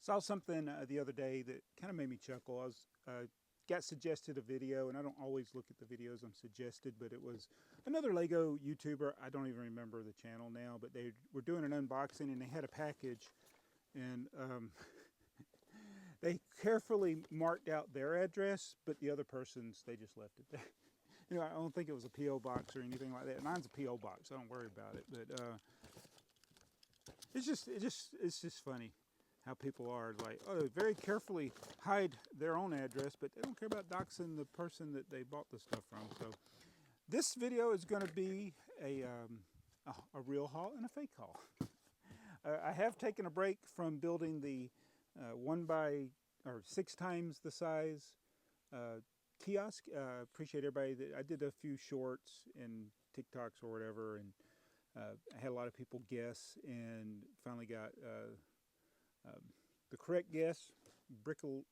Saw something the other day that kind of made me chuckle. I was got suggested a video, and I don't always look at the videos I'm suggested, but it was another Lego YouTuber. I don't even remember the channel now, but they were doing an unboxing, and they had a package, and they carefully marked out their address, but the other person's, they just left it there. You know, I don't think it was a P.O. box or anything like that. Mine's a P.O. box, so don't worry about it. But it's just funny how people are like, oh, they very carefully hide their own address, but they don't care about doxing the person that they bought the stuff from. So this video is going to be a real haul and a fake haul. I have taken a break from building the 6 times the size kiosk. Appreciate everybody that I did a few shorts and TikToks or whatever, and I had a lot of people guess, and finally got the correct guess. Bricklink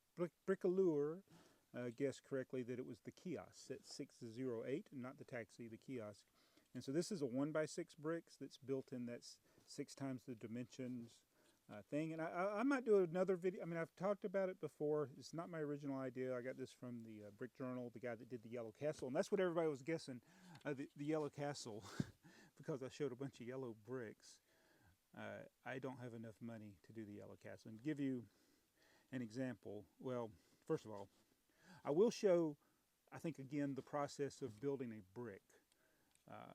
guessed correctly that it was the kiosk, set 608, and not the taxi, the kiosk. And so this is a 1x6 bricks that's built in. That's 6 times the dimensions thing. And I might do another video. I mean, I've talked about it before. It's not my original idea. I got this from the Brick Journal, the guy that did the yellow castle. And that's what everybody was guessing, the yellow castle, because I showed a bunch of yellow bricks. I don't have enough money to do the yellow castle. And to give you an example, well, first of all, I will show, I think, again, the process of building a brick.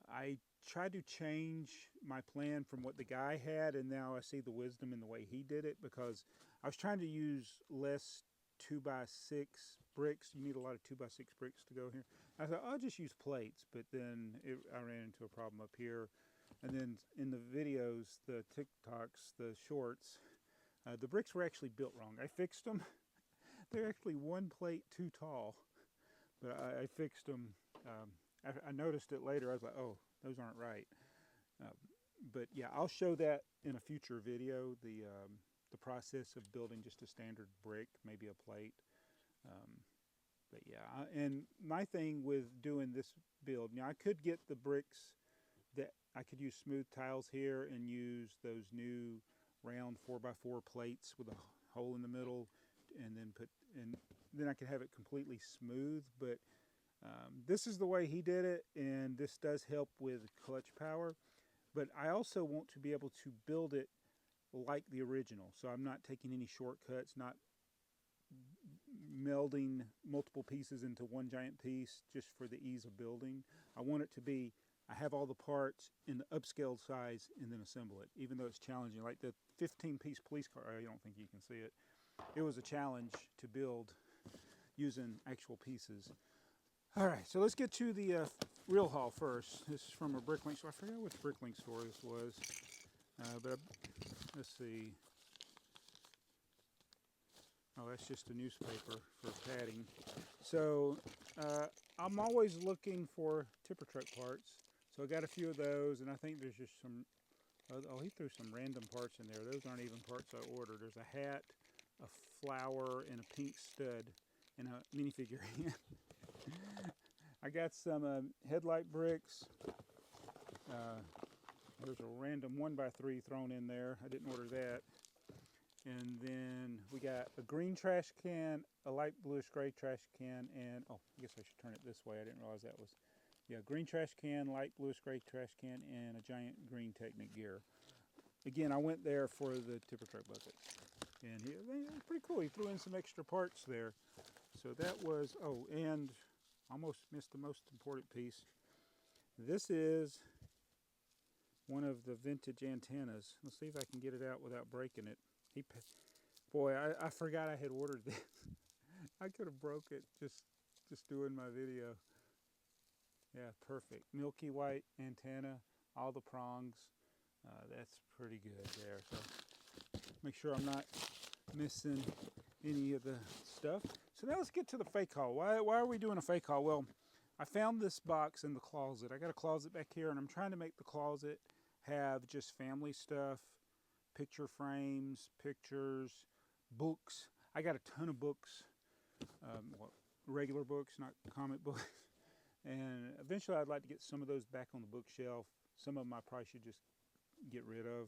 I tried to change my plan from what the guy had, and now I see the wisdom in the way he did it, because I was trying to use less 2x6 bricks. You need a lot of 2x6 bricks to go here. I thought, I'll just use plates, but then I ran into a problem up here. And then in the videos, the TikToks, the shorts, the bricks were actually built wrong. I fixed them. They're actually 1 plate too tall, but I fixed them. I noticed it later. I was like, oh, those aren't right. But yeah, I'll show that in a future video, the process of building just a standard brick, maybe a plate. But yeah, and my thing with doing this build, now I could get the bricks that I could use smooth tiles here and use those new round 4x4 plates with a hole in the middle, and then I could have it completely smooth. But this is the way he did it, and this does help with clutch power. But I also want to be able to build it like the original, so I'm not taking any shortcuts, not melding multiple pieces into one giant piece just for the ease of building. I want it to be, I have all the parts in the upscaled size and then assemble it, even though it's challenging. Like the 15-piece police car, I don't think you can see it. It was a challenge to build using actual pieces. All right, so let's get to the real haul first. This is from a Bricklink store. I forgot which Bricklink store this was, but let's see. Oh, that's just a newspaper for padding. So I'm always looking for tipper truck parts. So I got a few of those, and I think there's just some, oh, he threw some random parts in there. Those aren't even parts I ordered. There's a hat, a flower, and a pink stud, and a minifigure hand. I got some headlight bricks. There's a random 1x3 thrown in there. I didn't order that. And then we got a green trash can, a light bluish gray trash can, and, oh, I guess I should turn it this way. I didn't realize that was, yeah, green trash can, light bluish gray trash can, and a giant green Technic gear. Again, I went there for the tipper truck bucket. And it was pretty cool. He threw in some extra parts there. So that was, oh, and almost missed the most important piece. This is one of the vintage antennas. Let's see if I can get it out without breaking it. Boy, I forgot I had ordered this. I could have broke it just doing my video. Yeah, perfect. Milky white antenna, all the prongs. That's pretty good there. So make sure I'm not missing any of the stuff. So now let's get to the fake haul. Why are we doing a fake haul? Well, I found this box in the closet. I got a closet back here, and I'm trying to make the closet have just family stuff, picture frames, pictures, books. I got a ton of books, regular books, not comic books. And eventually I'd like to get some of those back on the bookshelf. Some of them I probably should just get rid of.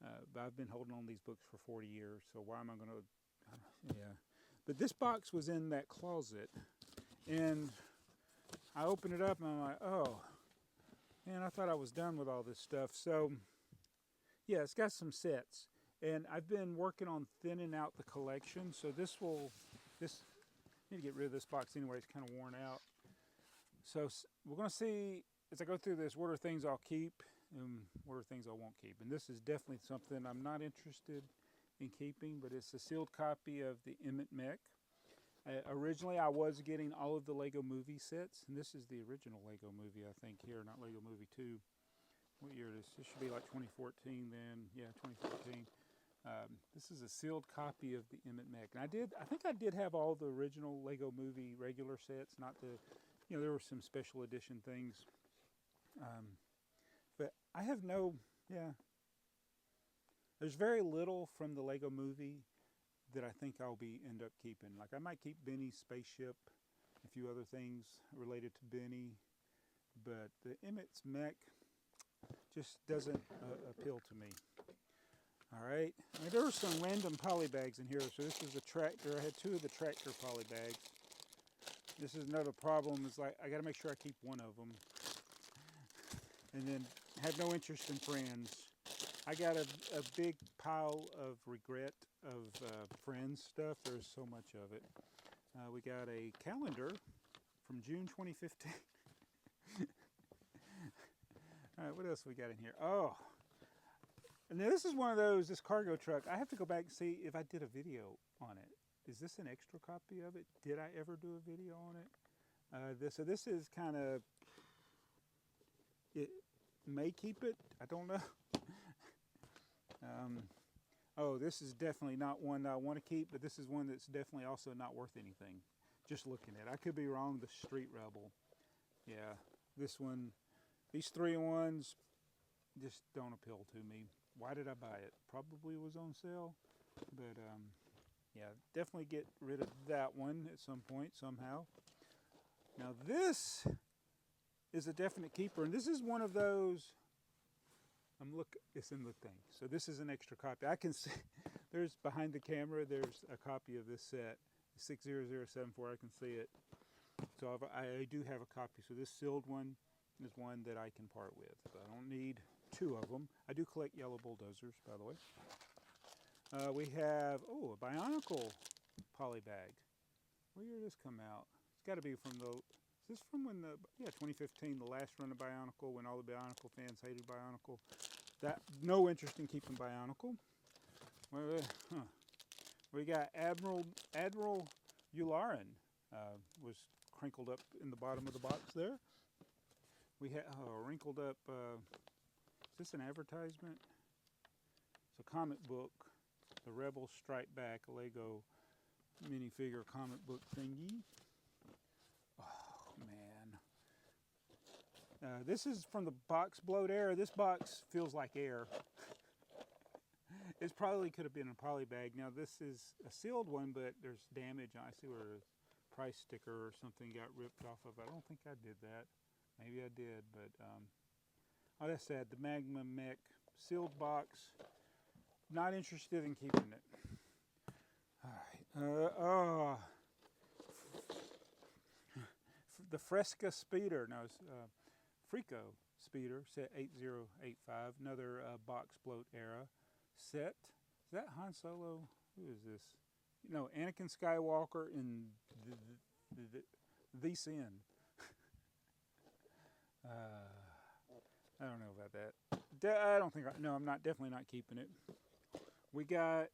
But I've been holding on these books for 40 years, so why am I going to... Yeah. But this box was in that closet, and I opened it up, and I'm like, oh, man, I thought I was done with all this stuff. So, yeah, it's got some sets. And I've been working on thinning out the collection, so this I need to get rid of this box anyway, it's kind of worn out. So we're going to see, as I go through this, what are things I'll keep and what are things I won't keep. And this is definitely something I'm not interested in keeping, but it's a sealed copy of the Emmett Mech. Originally, I was getting all of the Lego Movie sets, and this is the original Lego Movie, I think, here, not Lego Movie 2. What year it is? This should be like 2014 then. Yeah, 2014. This is a sealed copy of the Emmett Mech. And I think I did have all the original Lego Movie regular sets, not the, there were some special edition things. But I have there's very little from the Lego Movie that I think I'll end up keeping. Like I might keep Benny's spaceship, a few other things related to Benny, but the Emmett's Mech just doesn't appeal to me. All right, now, there were some random poly bags in here. So this is a tractor. I had 2 of the tractor poly bags. This is another problem. Is like I got to make sure I keep one of them, and then have no interest in Friends. I got a big pile of regret of Friends stuff. There's so much of it. We got a calendar from June 2015. All right, what else we got in here? Oh, and this is one of those, this cargo truck. I have to go back and see if I did a video on it. Is this an extra copy of it? Did I ever do a video on it? So this is kind of, it may keep it. I don't know. Oh, this is definitely not one that I want to keep, but this is one that's definitely also not worth anything. Just looking at it. I could be wrong. The Street Rebel. Yeah, this one. These 3-in-1s just don't appeal to me. Why did I buy it? Probably was on sale. But, yeah, definitely get rid of that one at some point, somehow. Now, this is a definite keeper. And this is one of those... it's in the thing. So this is an extra copy. I can see, there's behind the camera, there's a copy of this set, 60074, I can see it. So I do have a copy. So this sealed one is one that I can part with. So I don't need 2 of them. I do collect yellow bulldozers, by the way. We have, a Bionicle poly bag. Where did this come out? It's got to be from is this from when 2015, the last run of Bionicle, when all the Bionicle fans hated Bionicle. No interest in keeping Bionicle. We got Admiral Yularen, was crinkled up in the bottom of the box there. We have wrinkled up, is this an advertisement? It's a comic book, the Rebel Strike Back, a Lego minifigure comic book thingy. This is from the box Blowed Air. This box feels like air. It probably could have been a poly bag. Now this is a sealed one, but there's damage. I see where a price sticker or something got ripped off of it. I don't think I did that. Maybe I did, but oh, that's sad. The Magma Mech sealed box. Not interested in keeping it. All right. The Fresca Speeder. No, it's Frico Speeder, set 8085, another box bloat era set. Is that Han Solo? Who is this? No, Anakin Skywalker in the Sin. I don't know about that. I don't think, no, I'm not, definitely not keeping it. We got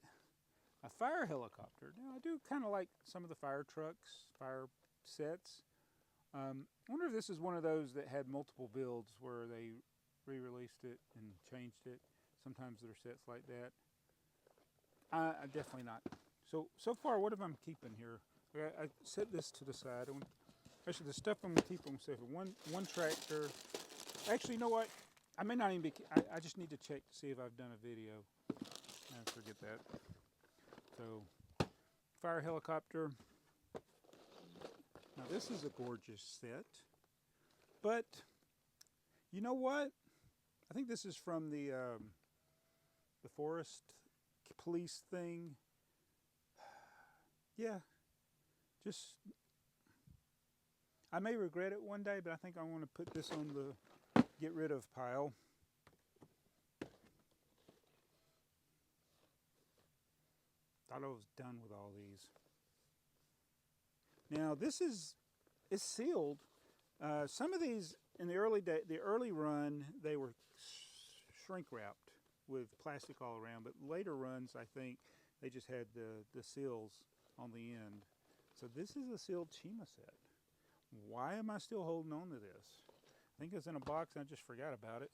a fire helicopter. Now, I do kind of like some of the fire trucks, fire sets. I wonder if this is one of those that had multiple builds where they re-released it and changed it. Sometimes there are sets like that. I definitely not. So far, what am I keeping here? I set this to the side. Actually, the stuff I'm going to keep, I'm going to say one tractor. Actually, you know what? I may not even be, I just need to check to see if I've done a video. I forget that. So, fire helicopter. Now this is a gorgeous set, but you know what? I think this is from the the forest police thing. Yeah, just, I may regret it one day, but I think I want to put this on the get rid of pile. Thought I was done with all these. Now this is, it's sealed. Some of these in the early run, they were shrink wrapped with plastic all around, but later runs, I think they just had the seals on the end. So this is a sealed Chima set. Why am I still holding on to this? I think it's in a box and I just forgot about it.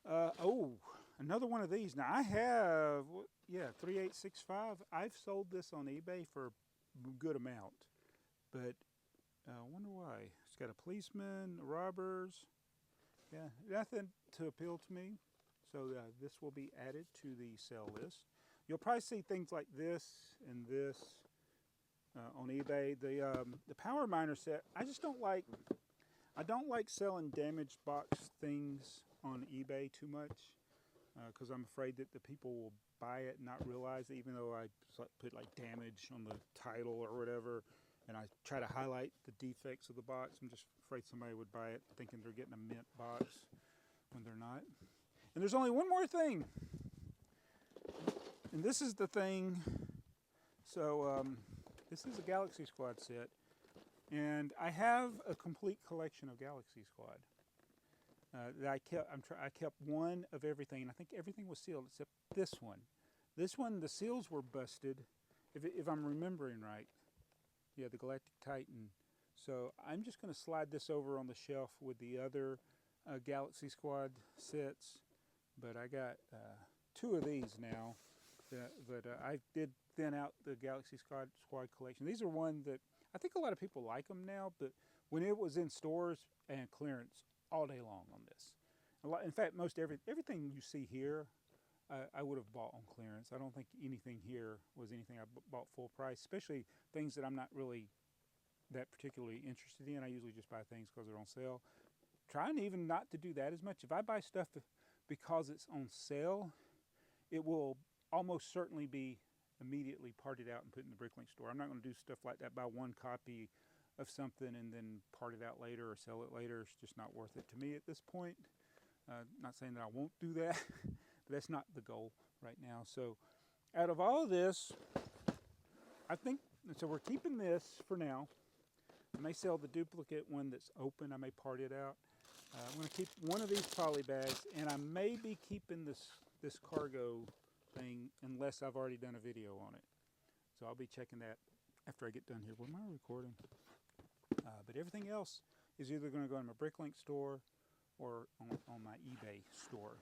Oh, another one of these. Now I have, yeah, 3865. I've sold this on eBay for a good amount, but I wonder why. It's got a policeman, robbers. Yeah, nothing to appeal to me. So this will be added to the sell list. You'll probably see things like this and this on eBay. The power miner set, I just don't like. I don't like selling damaged box things on eBay too much because I'm afraid that the people will buy it and not realize it, even though I put like damage on the title or whatever, and I try to highlight the defects of the box. I'm just afraid somebody would buy it thinking they're getting a mint box when they're not. And there's only one more thing, and this is the thing. So this is a Galaxy Squad set, and I have a complete collection of Galaxy Squad that I kept. I kept one of everything, and I think everything was sealed except this one. This one, the seals were busted, if I'm remembering right. Yeah, the Galactic Titan. So I'm just going to slide this over on the shelf with the other Galaxy Squad sets. But I got two of these now. But I did thin out the Galaxy Squad collection. These are one that I think a lot of people like them now, but when it was in stores and clearance all day long on this. In fact, everything you see here, I would have bought on clearance. I don't think anything here was anything I bought full price, especially things that I'm not really that particularly interested in. I usually just buy things because they're on sale. Trying even not to do that as much. If I buy stuff because it's on sale, it will almost certainly be immediately parted out and put in the Bricklink store. I'm not going to do stuff like that, buy one copy of something and then part it out later or sell it later. It's just not worth it to me at this point. Not saying that I won't do that, but that's not the goal right now. So out of all of this, I think, so we're keeping this for now. I may sell the duplicate one that's open. I may part it out. I'm going to keep one of these poly bags, and I may be keeping this cargo thing unless I've already done a video on it. So I'll be checking that after I get done here. What am I recording? But everything else is either going to go in my Bricklink store or on my eBay store.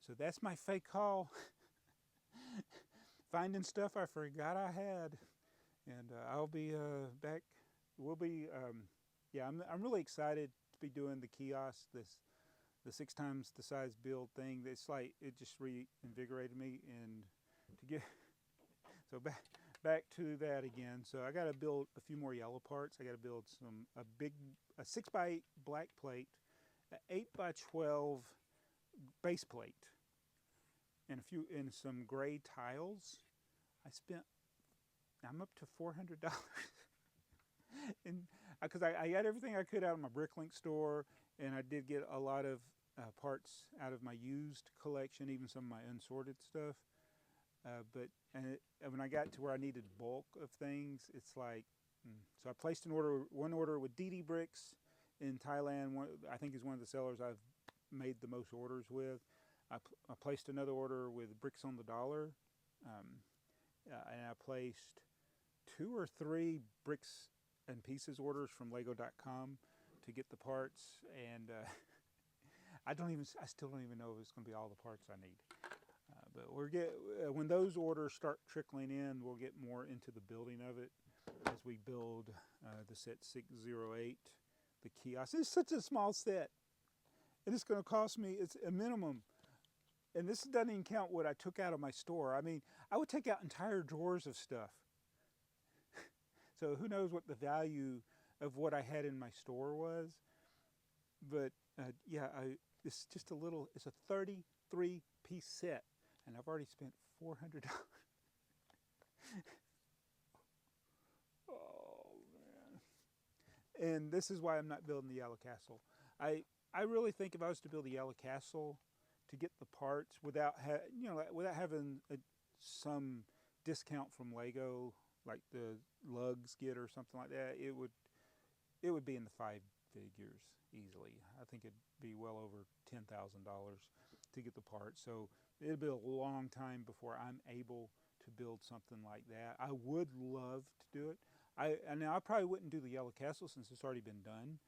So that's my fake haul. Finding stuff I forgot I had. And I'll be back. We'll be, yeah, I'm really excited to be doing the kiosk, the 6 times the size build thing. It's like, it just reinvigorated me. And to get, so back to that again. So I got to build a few more yellow parts. I got to build a 6x8 black plate, an 8x12 base plate, and some gray tiles. I'm up to $400. And because I got everything I could out of my Bricklink store, and I did get a lot of parts out of my used collection, even some of my unsorted stuff. But when I got to where I needed bulk of things, it's like, so I placed one order with TheyMightBeBricks in Thailand. I think is one of the sellers I've made the most orders with. I placed another order with Bricks on the Dollar, and I placed 2 or 3 bricks and pieces orders from Lego.com to get the parts, and I still don't even know if it's going to be all the parts I need. But when those orders start trickling in, we'll get more into the building of it as we build the set 608, the kiosk. It's such a small set, and it's going to cost me, it's a minimum. And this doesn't even count what I took out of my store. I mean, I would take out entire drawers of stuff. So who knows what the value of what I had in my store was. But yeah, it's just it's a 30 3-piece set, and I've already spent $400. Oh man! And this is why I'm not building the yellow castle. I really think if I was to build a yellow castle, to get the parts without without having some discount from Lego, like the lugs get or something like that, it would be in the 5 figures easily. I think it'd be well over $10,000 to get the parts. So it'll be a long time before I'm able to build something like that. I would love to do it. Now I probably wouldn't do the yellow castle since it's already been done.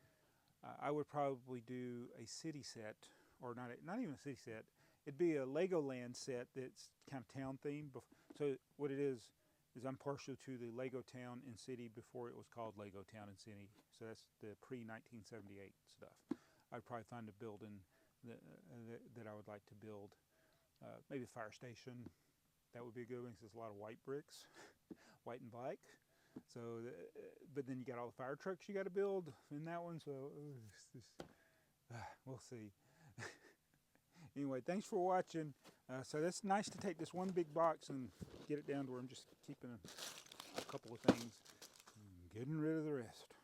I would probably do a city set, or not even a city set. It'd be a Legoland set that's kind of town themed. So what it is I'm partial to the Lego Town and City before it was called Lego Town and City. So that's the pre-1978 stuff. I'd probably find a building that I would like to build. Maybe a fire station. That would be a good one because there's a lot of white bricks, white and black. So, but then you got all the fire trucks you got to build in that one. So we'll see. Anyway, thanks for watching. So that's nice to take this one big box and get it down to where I'm just keeping a couple of things and getting rid of the rest.